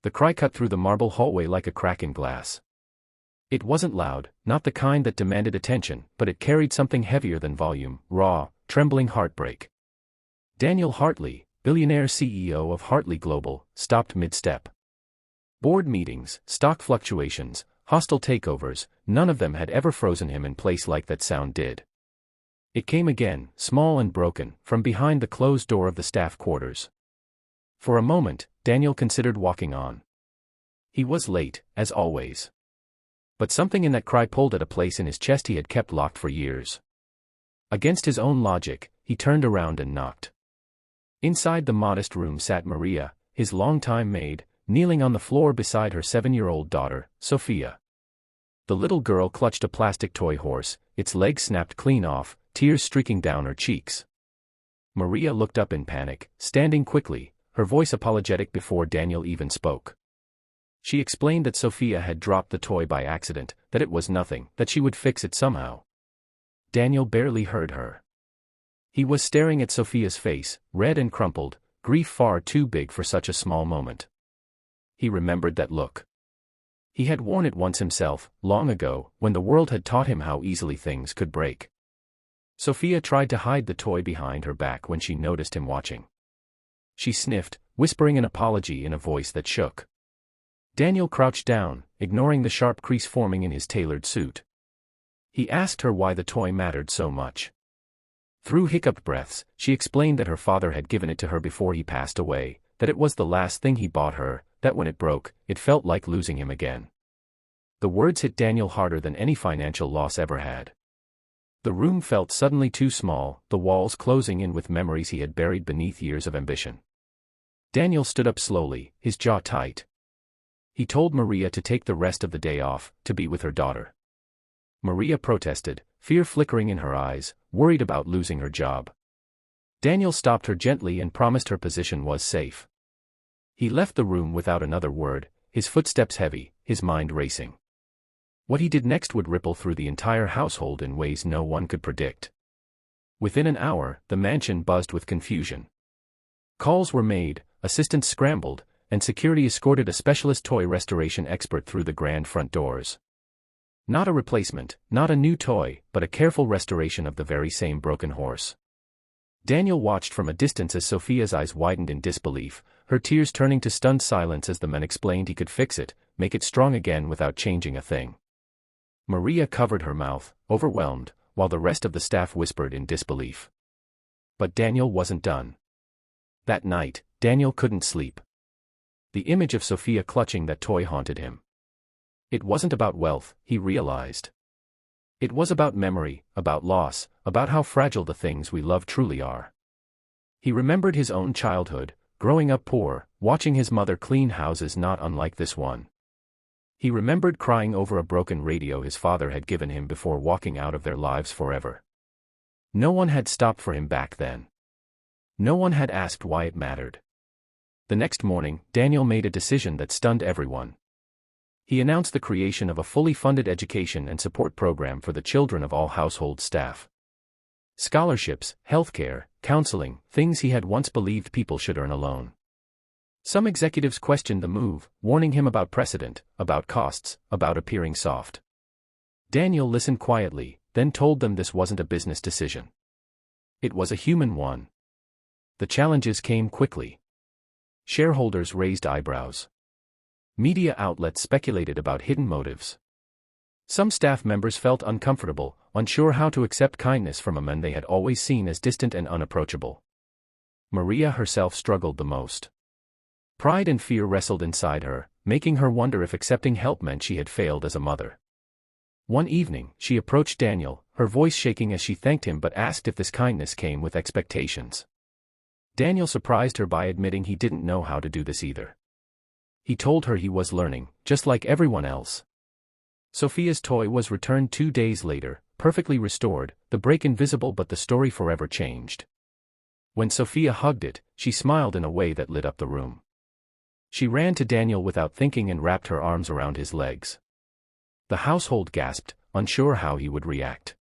The cry cut through the marble hallway like a crack in glass. It wasn't loud, not the kind that demanded attention, but it carried something heavier than volume, raw, trembling heartbreak. Daniel Hartley, billionaire CEO of Hartley Global, stopped mid-step. Board meetings, stock fluctuations, hostile takeovers, none of them had ever frozen him in place like that sound did. It came again, small and broken, from behind the closed door of the staff quarters. For a moment, Daniel considered walking on. He was late, as always. But something in that cry pulled at a place in his chest he had kept locked for years. Against his own logic, he turned around and knocked. Inside the modest room sat Maria, his longtime maid, kneeling on the floor beside her 7-year-old daughter, Sophia. The little girl clutched a plastic toy horse, its legs snapped clean off, tears streaking down her cheeks. Maria looked up in panic, standing quickly, her voice apologetic before Daniel even spoke. She explained that Sophia had dropped the toy by accident, that it was nothing, that she would fix it somehow. Daniel barely heard her. He was staring at Sophia's face, red and crumpled, grief far too big for such a small moment. He remembered that look. He had worn it once himself, long ago, when the world had taught him how easily things could break. Sophia tried to hide the toy behind her back when she noticed him watching. She sniffed, whispering an apology in a voice that shook. Daniel crouched down, ignoring the sharp crease forming in his tailored suit. He asked her why the toy mattered so much. Through hiccuped breaths, she explained that her father had given it to her before he passed away, that it was the last thing he bought her, that when it broke, it felt like losing him again. The words hit Daniel harder than any financial loss ever had. The room felt suddenly too small, the walls closing in with memories he had buried beneath years of ambition. Daniel stood up slowly, his jaw tight. He told Maria to take the rest of the day off, to be with her daughter. Maria protested, fear flickering in her eyes, worried about losing her job. Daniel stopped her gently and promised her position was safe. He left the room without another word, his footsteps heavy, his mind racing. What he did next would ripple through the entire household in ways no one could predict. Within an hour, the mansion buzzed with confusion. Calls were made, assistants scrambled, and security escorted a specialist toy restoration expert through the grand front doors. Not a replacement, not a new toy, but a careful restoration of the very same broken horse. Daniel watched from a distance as Sophia's eyes widened in disbelief, her tears turning to stunned silence as the men explained he could fix it, make it strong again without changing a thing. Maria covered her mouth, overwhelmed, while the rest of the staff whispered in disbelief. But Daniel wasn't done. That night, Daniel couldn't sleep. The image of Sophia clutching that toy haunted him. It wasn't about wealth, he realized. It was about memory, about loss, about how fragile the things we love truly are. He remembered his own childhood, growing up poor, watching his mother clean houses not unlike this one. He remembered crying over a broken radio his father had given him before walking out of their lives forever. No one had stopped for him back then. No one had asked why it mattered. The next morning, Daniel made a decision that stunned everyone. He announced the creation of a fully funded education and support program for the children of all household staff. Scholarships, healthcare, counseling, things he had once believed people should earn alone. Some executives questioned the move, warning him about precedent, about costs, about appearing soft. Daniel listened quietly, then told them this wasn't a business decision. It was a human one. The challenges came quickly. Shareholders raised eyebrows. Media outlets speculated about hidden motives. Some staff members felt uncomfortable, unsure how to accept kindness from a man they had always seen as distant and unapproachable. Maria herself struggled the most. Pride and fear wrestled inside her, making her wonder if accepting help meant she had failed as a mother. One evening, she approached Daniel, her voice shaking as she thanked him but asked if this kindness came with expectations. Daniel surprised her by admitting he didn't know how to do this either. He told her he was learning, just like everyone else. Sophia's toy was returned 2 days later, perfectly restored, the break invisible, but the story forever changed. When Sophia hugged it, she smiled in a way that lit up the room. She ran to Daniel without thinking and wrapped her arms around his legs. The household gasped, unsure how he would react.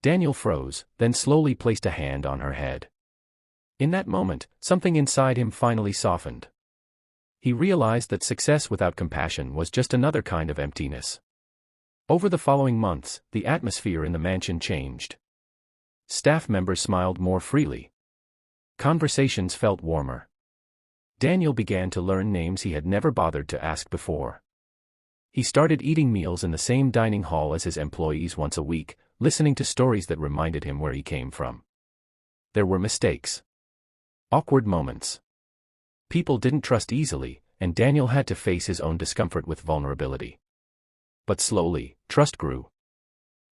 Daniel froze, then slowly placed a hand on her head. In that moment, something inside him finally softened. He realized that success without compassion was just another kind of emptiness. Over the following months, the atmosphere in the mansion changed. Staff members smiled more freely. Conversations felt warmer. Daniel began to learn names he had never bothered to ask before. He started eating meals in the same dining hall as his employees once a week, listening to stories that reminded him where he came from. There were mistakes. Awkward moments. People didn't trust easily, and Daniel had to face his own discomfort with vulnerability. But slowly, trust grew.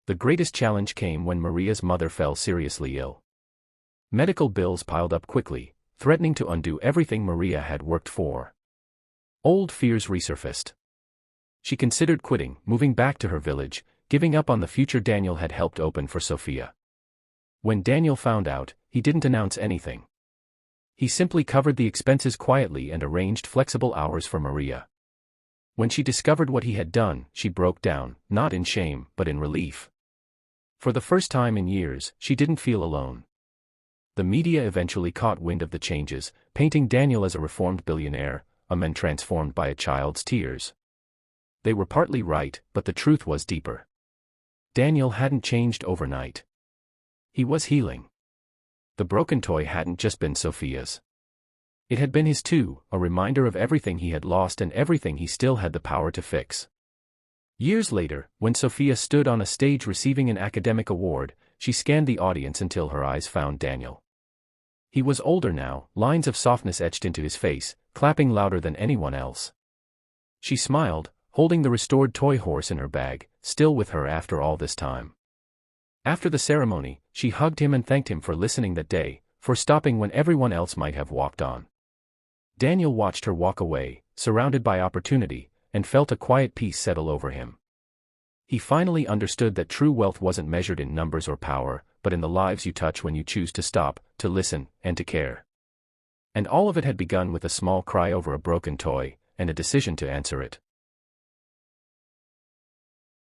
The greatest challenge came when Maria's mother fell seriously ill. Medical bills piled up quickly, threatening to undo everything Maria had worked for. Old fears resurfaced. She considered quitting, moving back to her village, giving up on the future Daniel had helped open for Sophia. When Daniel found out, he didn't announce anything. He simply covered the expenses quietly and arranged flexible hours for Maria. When she discovered what he had done, she broke down, not in shame, but in relief. For the first time in years, she didn't feel alone. The media eventually caught wind of the changes, painting Daniel as a reformed billionaire, a man transformed by a child's tears. They were partly right, but the truth was deeper. Daniel hadn't changed overnight. He was healing. The broken toy hadn't just been Sophia's. It had been his too, a reminder of everything he had lost and everything he still had the power to fix. Years later, when Sophia stood on a stage receiving an academic award, she scanned the audience until her eyes found Daniel. He was older now, lines of softness etched into his face, clapping louder than anyone else. She smiled, holding the restored toy horse in her bag, still with her after all this time. After the ceremony, she hugged him and thanked him for listening that day, for stopping when everyone else might have walked on. Daniel watched her walk away, surrounded by opportunity, and felt a quiet peace settle over him. He finally understood that true wealth wasn't measured in numbers or power, but in the lives you touch when you choose to stop, to listen, and to care. And all of it had begun with a small cry over a broken toy, and a decision to answer it.